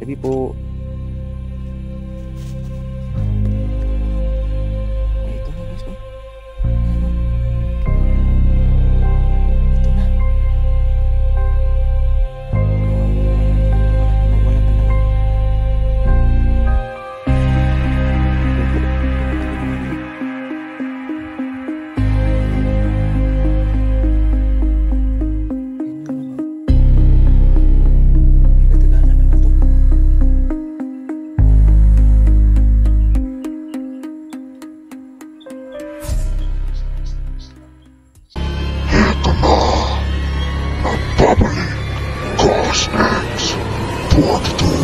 Gabi po. Ay, ito na guys. Ayan, oh. Ito na. Wala man lang. Katagalan naman to.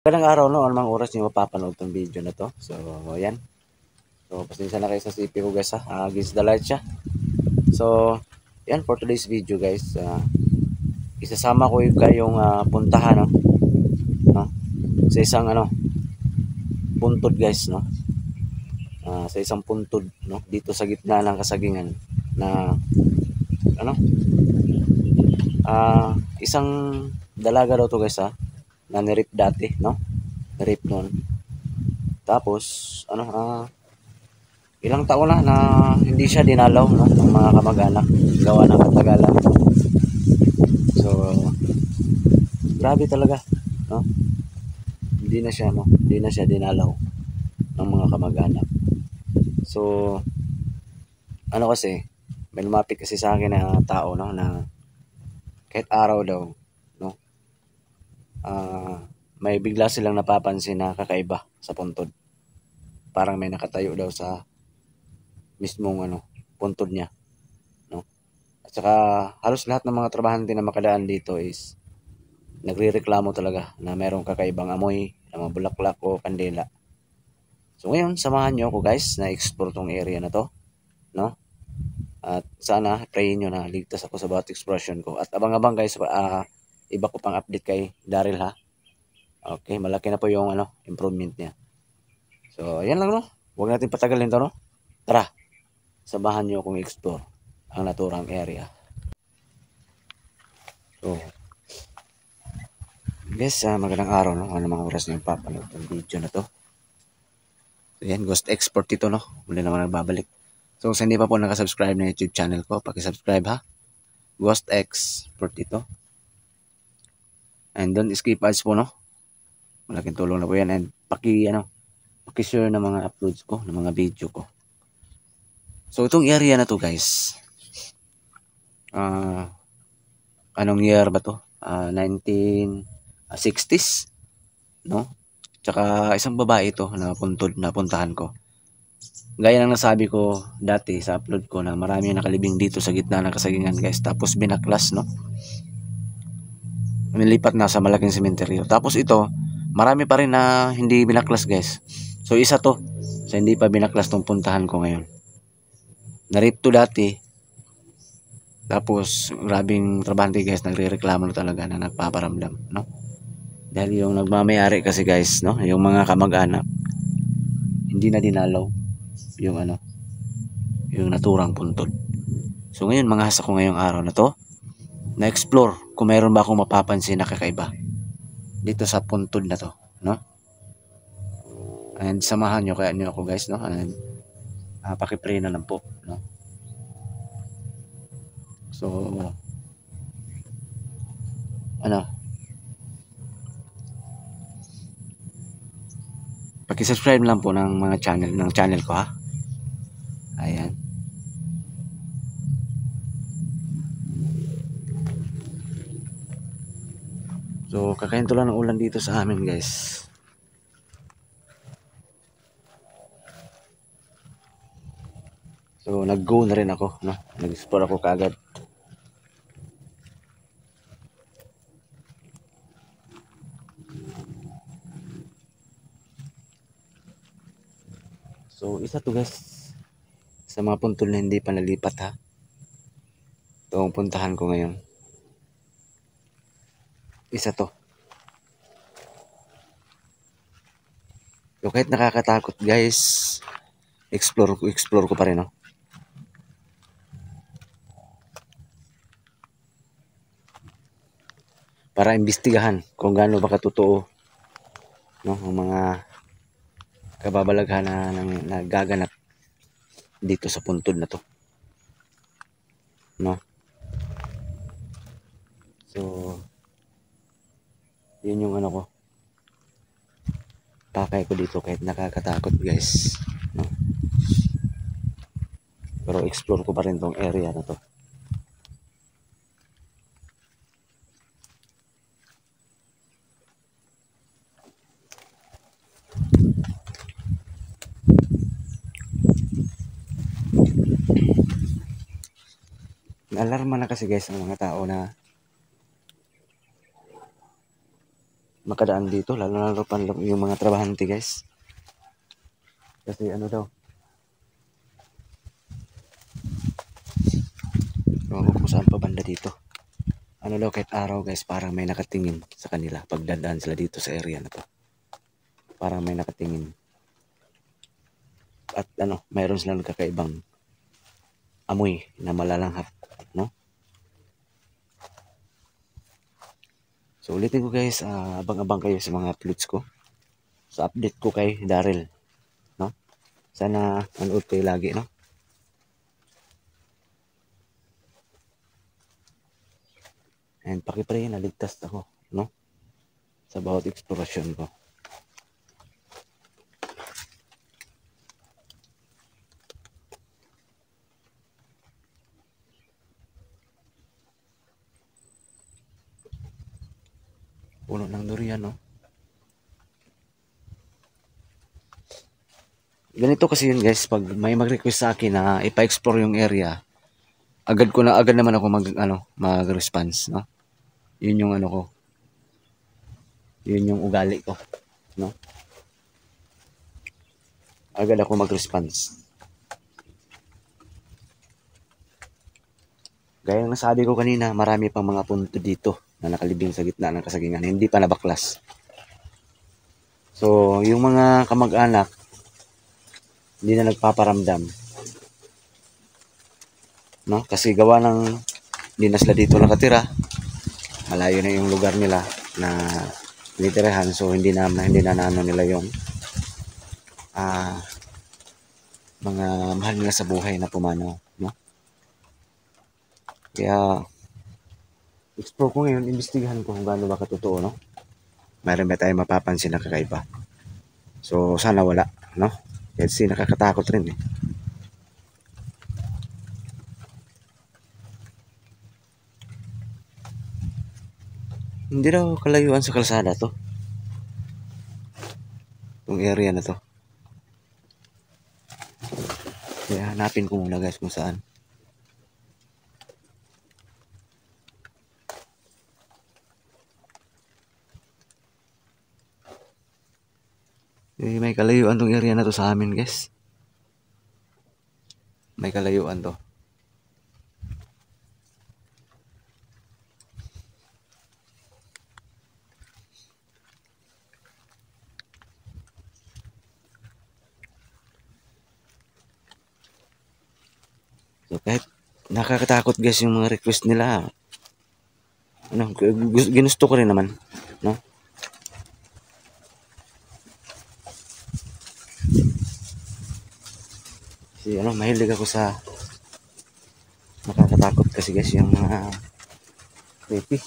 Magandang araw, no? Anumang oras niyo mapapanood tong video na to. So, ayan. So, pasensya na kayo sa CP ko guys ha. Against the light siya. So, yan for today's video guys. Isasama ko yung kayong puntahan, no? Sa isang puntod guys, no? Sa isang puntod, no? Dito sa gitna ng kasagingan na isang dalaga daw to guys ha, na nirip dati, no? Nirip noon. Tapos ilang taon na hindi siya dinalaw, no, ng mga kamag-anak gawa ng katagalan. So grabe talaga, no? Hindi na siya dinalaw ng mga kamag-anak. So kasi may lumapit kasi sa akin na tao, no, na kahit araw daw, no, may bigla silang napapansin na kakaiba sa puntod. Parang may nakatayo daw sa mismong puntod niya, no. At saka halos lahat ng mga trabahante na makadaan dito is nagrereklamo talaga na mayroong kakaibang amoy ng mga bulaklak o kandila. So ngayon, samahan niyo ako guys na explore tong area na to, no. At sana prayin niyo na ligtas ako sa bawat exploration ko. At abang-abang guys, iba ko pang update kay Daryl ha. Okay, malaki na po yung improvement niya. So ayan lang, no. Huwag natin patagalin to, no. Tara, samahan niyo akong explore ang naturang area. So guys, magandang araw, no. Ano mga oras niyo papanood ng video na to. So yan, Ghost Export ito, no. Muli naman nagbabalik. So kung hindi pa po nakasubscribe na YouTube channel ko, pakisubscribe ha. Ghost Export ito. And don't skip ads po, no. Malaking tulong na po yan. And paki-share ng mga uploads ko, ng mga video ko. So itong area na to guys, anong year ba to? 1960s, no? Tsaka isang babae ito na puntod na puntahan ko. Gaya ng nasabi ko dati sa upload ko na marami nakalibing dito sa gitna ng kasagingan guys. Tapos binaklas, no. Nilipat na sa malaking sementeryo. Tapos ito, marami pa rin na hindi binaklas guys. So isa to sa hindi pa binaklas tong puntahan ko ngayon. Narip to dati. Tapos grabing trabahante guys, nagrereklamo na talaga na nagpaparamdam, no. Dahil yung nagmamayari kasi guys, no, yung mga kamag-anak hindi na dinalaw yung naturang puntod. So ngayon, manghasa ko ngayong araw na to na explore kung mayroon ba akong mapapansin na kakaiba dito sa puntod na to, no. And samahan nyo ako guys, no. And paki-pray na lang po, no. So paki-subscribe lang po ng mga channel ko ha. Ayan. So kakahinto lang ng ulan dito sa amin guys. So nag-go na rin ako, no. Nag-explore ako kaagad. So isa to guys sa mga puntod na hindi pa nalipat ha. Itong puntahan ko ngayon. Isa to. So kahit nakakatakot guys, explore ko pa rin, no? Para imbestigahan kung gaano ba katotoo, no, ang mga kababalaghan na nagaganap dito sa puntod na to, no? So, yun yung ano ko, pakay ko dito kahit nakakatakot guys, no? Pero explore ko pa rin tong area na to. Naalarma na kasi guys ang mga tao na makadaan dito, lalo na pa yung mga trabahante guys. Kasi ano daw, kung saan pa banda dito. Ano daw kahit araw guys, parang may nakatingin sa kanila pag dadaan sila dito sa area na to. Parang may nakatingin. At ano, mayroon silang kakaibang amoy na malalanghap, no? So ulitin ko guys, abang-abang kayo sa mga uploads ko. Sa update ko kay Daryl, no? Sana manood kayo lagi, no? And pakipray na ligtas ako, no? Sa bawat eksplorasyon ko. Puno ng durian, no? Ganito kasi yun guys, pag may mag-request sa akin na ipa-explore yung area, agad naman ako mag-response, no? Yun yung ano ko. Yun yung ugali ko, no? Agad ako mag-response. Gaya ng nasabi ko kanina, marami pang mga punto dito na nakalibing sa gitna ng kasagingan, hindi pa nabaklas. So, yung mga kamag-anak, hindi na nagpaparamdam, no? Kasi gawa ng hindi na sila dito nakatira, malayo na yung lugar nila na tinitirahan, so hindi na naano nila yung mga mahal nila sa buhay na pumanaw, no? Kaya explore ko ngayon, imbestigahan ko kung gaano ba katotoo, no? Mayroon ba tayong mapapansin na kakaiba? So sana wala, no? Kasi nakakatakot rin eh. Hindi daw kalayuan sa kalsada to. Itong area na to. Kaya hanapin ko muna guys kung saan. May kalayuan tong area na to sa amin guys. May kalayuan to. So kahit nakakatakot guys yung mga request nila. Ano, ginusto ko rin naman, no? Kasi ano, mahilig ako sa nakakatakot kasi guys yung mga creepy.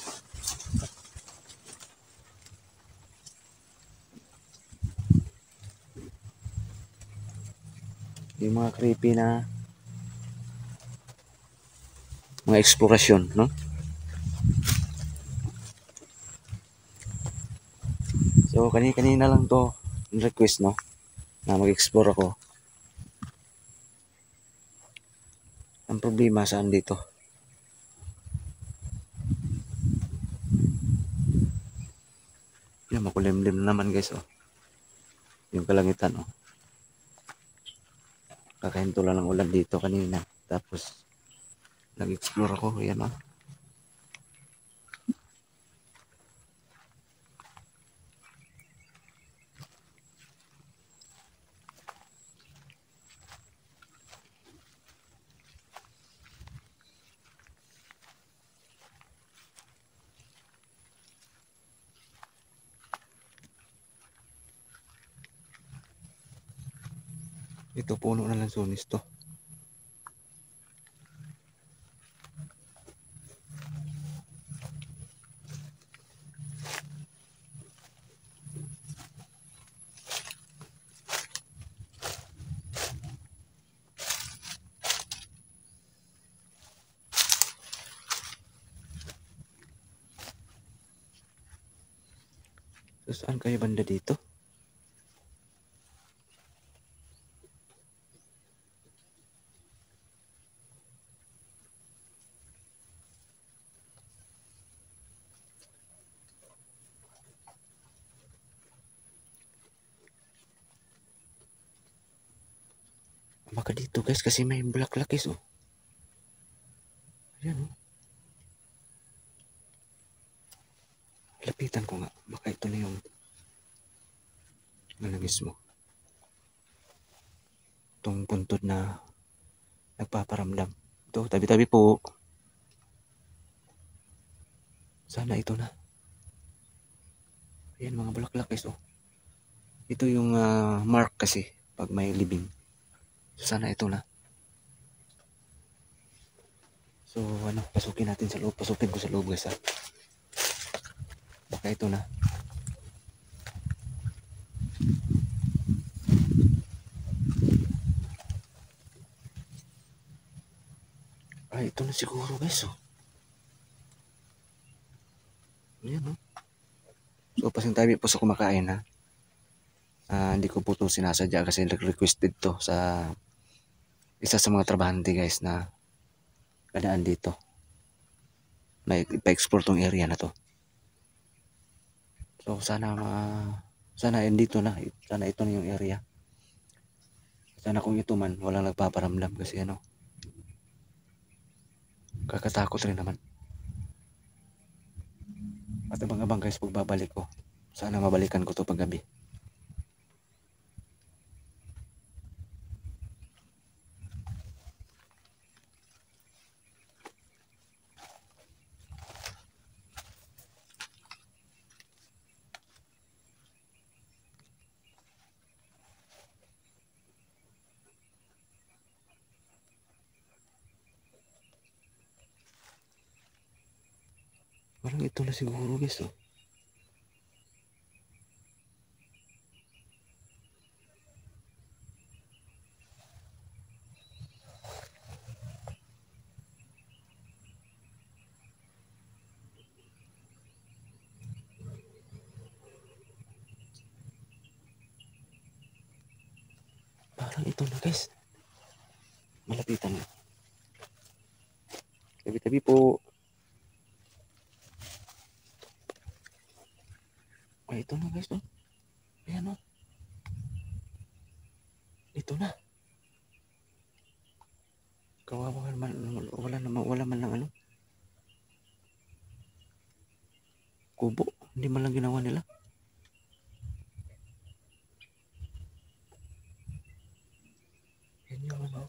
Yung mga creepy na mga eksplorasyon, no? So kanina lang to request, no? Na mag-explore ako. Ang problema saan dito? Yan, makulimlim naman guys, oh. Yung kalangitan, oh. Kakahinto lang ng ulan dito kanina. Tapos nag-explore ako, yan, oh. Ito puno na lansones to. So, saan kayo banda dito? Baka dito guys kasi may bulaklak guys oh. Ayan oh. Lapitan ko nga. Baka ito na yung ano mismo. Itong puntod na nagpaparamdam. Ito, tabi-tabi po. Sana ito na. Ayan mga bulaklak guys oh. Ito yung mark kasi pag may libing. So, sana ito na. So ano, pasukin natin sa loob. Pasukin ko sa loob guys ha. Baka ito na. Ay, ito na siguro guys oh. Ayan oh. So pasintabi po sa kumakain ha. Hindi ko po ito sinasadya kasi requested to sa isa sa mga trabahante guys na kadaan dito. Na ipa-explore tong area na to. So sana dito na. Sana ito na yung area. Sana kung ito man walang nagpaparamdam kasi ano. Kakatakot rin naman. At abang-abang guys pagbabalik ko. Sana mabalikan ko to paggabi. Parang ito na siguro guys oh. Parang ito na guys. Malapitan na. Tabi-tabi po. Ay, ito na guys oh. Ayan oh. Ito na. Kawawa man, wala man lang ano. Kubo. Hindi man lang ginawa nila. Yan yung ano.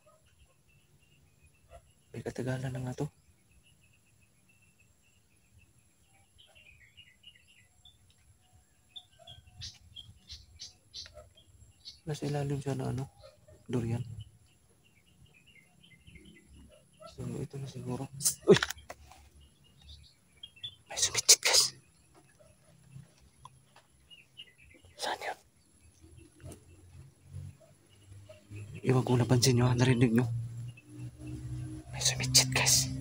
May katagalan na nga to. Nasa ilalim siya na ano. Durian. So ito na siguro. Uy! May sumitsit guys. Saan yun? Iwan ko napansin nyo ha. Narinig nyo. May sumitsit guys.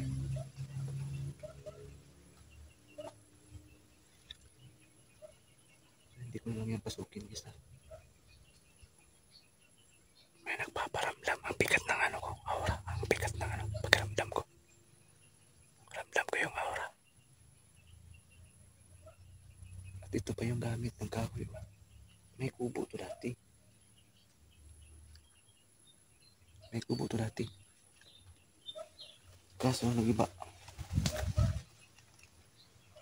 Hindi ko lang yan pasukin guys ha. May nagpaparamdam. Ang bigat ng ano ko. Aura. Ang bigat ng ano. Pagkaramdam ko. Ramdam ko yung aura. At ito pa yung gamit ng kahoy. May kubo to dati. May kubo to dati. Kaso nag-iba.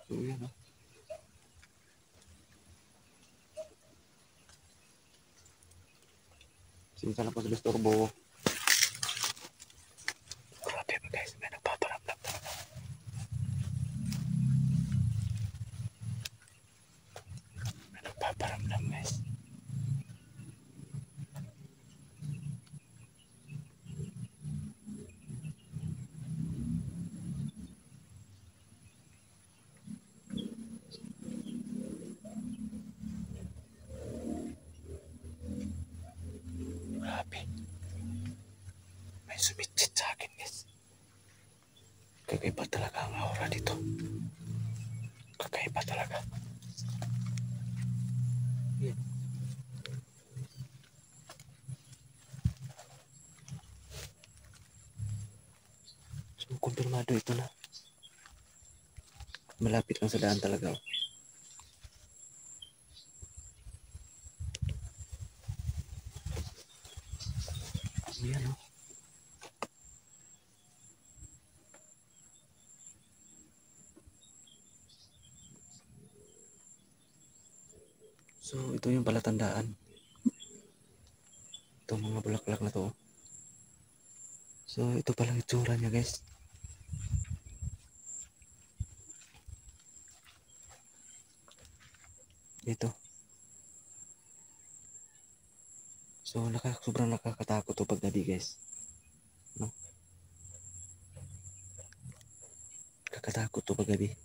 So yan oh. Sinta na po sa disturbo. Grabe ba guys, may nagpaparamdam talaga. May nagpaparamdam guys. sumitsit sa akin, guys. Kakaiba talaga ang aura dito. Kakaiba talaga. Yan. So, kumpirmado ito na. Malapit lang sa daan talaga. Yan, oh. So, ito yung palatandaan. Itong mga bulaklak na to. So, ito palang itsura niya, guys. Ito. So, sobrang nakakatakot to pag gabi, guys. No? Nakakatakot to pag gabi.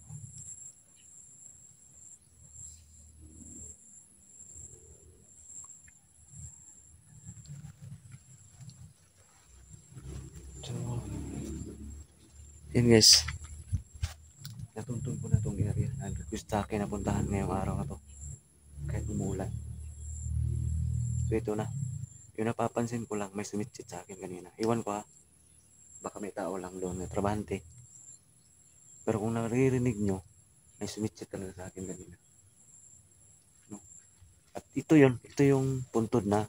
So, yun, guys. Natuntun ko na tong area. Nag-request sa akin na puntahan ngayong araw na to. Kahit umuulan. So, ito na. Yung napapansin ko lang, may sumitsit sa akin kanina. Iwan ko, ha. Baka may tao lang doon, may trabahante. Pero kung naririnig nyo, may sumitsit talaga sa akin kanina. No? At ito yung puntod na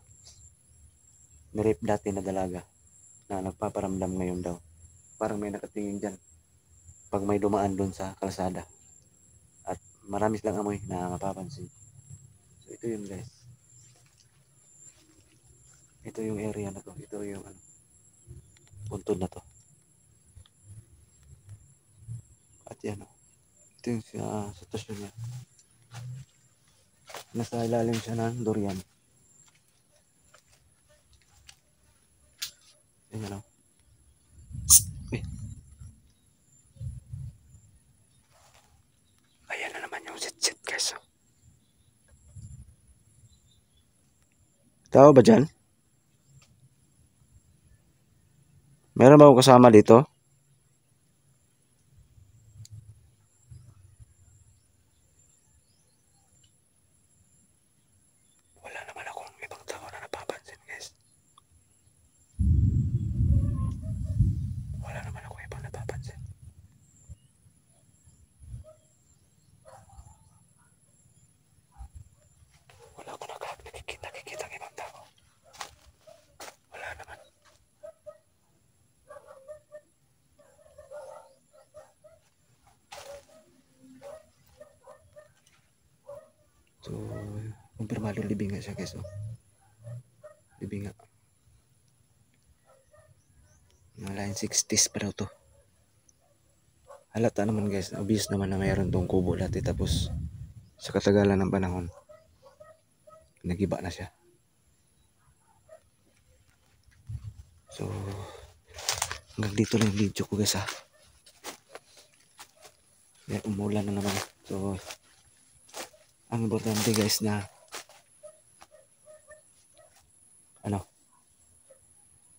nirip dati na dalaga na nagpaparamdam ngayon daw. Parang may nakatingin dyan pag may dumaan doon sa kalsada. At marami silang amoy na mapapansin. So ito yun, guys. Ito yung area na to. Ito yung puntod na to. At yan, oh. Ito yung sitwasyon niya. Nasa ilalim siya ng durian. Yan, oh. Ayan na naman yung sit-sit, guys. Tao ba dyan? Meron ba akong kasama dito? Wala naman akong ibang tao na napapansin, guys. Wala naman akong ibang napapansin. Wala akong nakikita ang ibang tao. Wala naman. So, kumpirmado libing nga siya, guys. Oh. Libing nga. Mga 60s pa daw to. Halata naman, guys. Obvious naman na mayroon tong kubo dati. Tapos, sa katagalan ng panahon, nagiba na siya. So, hanggang dito lang yung video ko, guys, ha. Yan, umulan na naman. So, ang importante, guys, na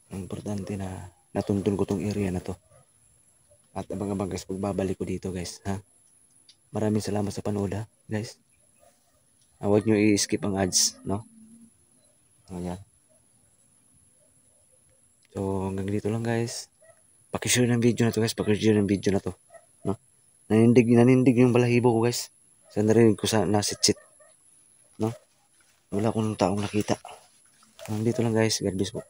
ang importante na natuntun ko tong area na to. At abang-abang, guys, pagbabalik ko dito, guys, ha. Maraming salamat sa panood, ha, guys. Huwag nyo i-skip ang ads, no? Ayan. So, hanggang dito lang, guys. Pakishare ng video na to, guys. Pakishare ng video na to, no? Nanindig yung balahibo ko, guys. Sa narinig ko sa nasitsit, no? Wala akong taong nakita. Hanggang dito lang, guys. God bless po.